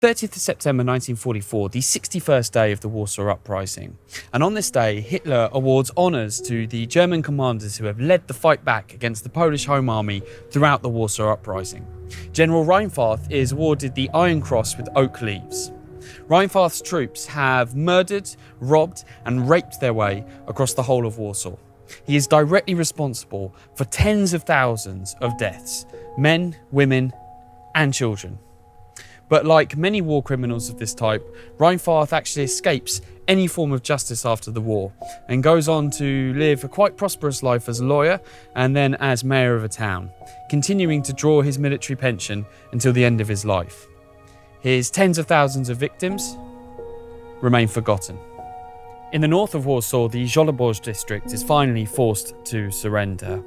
30th of September 1944, the 61st day of the Warsaw Uprising. And on this day, Hitler awards honours to the German commanders who have led the fight back against the Polish Home Army throughout the Warsaw Uprising. General Reinfarth is awarded the Iron Cross with oak leaves. Reinfarth's troops have murdered, robbed and raped their way across the whole of Warsaw. He is directly responsible for tens of thousands of deaths, men, women and children. But like many war criminals of this type, Reinfarth actually escapes any form of justice after the war and goes on to live a quite prosperous life as a lawyer and then as mayor of a town, continuing to draw his military pension until the end of his life. His tens of thousands of victims remain forgotten. In the north of Warsaw, the Żoliborz district is finally forced to surrender.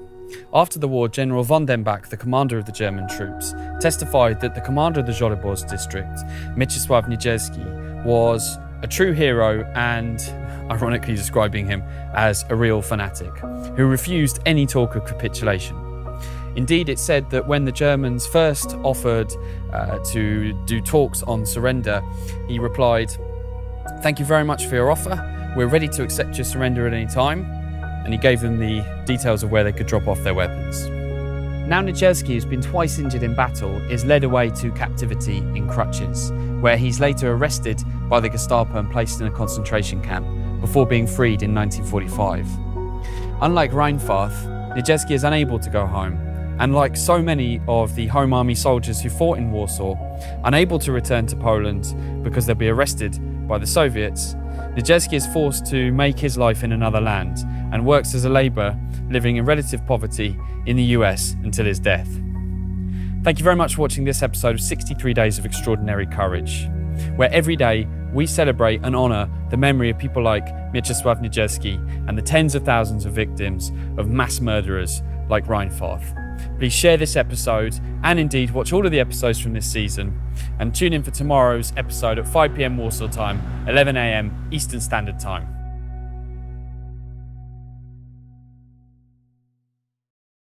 After the war, General von den Bach, the commander of the German troops, testified that the commander of the Żoliborz district, Mieczysław Niedzielski, was a true hero and, ironically describing him as a real fanatic, who refused any talk of capitulation. Indeed, it's said that when the Germans first offered to do talks on surrender, he replied, "Thank you very much for your offer. We're ready to accept your surrender at any time." And he gave them the details of where they could drop off their weapons. Now Niedzielski, who's been twice injured in battle, is led away to captivity in crutches, where he's later arrested by the Gestapo and placed in a concentration camp before being freed in 1945. Unlike Reinfarth, Niedzielski is unable to go home, and like so many of the Home Army soldiers who fought in Warsaw, unable to return to Poland because they'll be arrested by the Soviets, Niedzielski is forced to make his life in another land and works as a labourer, living in relative poverty in the US until his death. Thank you very much for watching this episode of 63 Days of Extraordinary Courage, where every day we celebrate and honour the memory of people like Mieczysław Niedzielski and the tens of thousands of victims of mass murderers like Reinfarth. Please share this episode and indeed watch all of the episodes from this season, and tune in for tomorrow's episode at 5 p.m. Warsaw time, 11 a.m. Eastern Standard Time.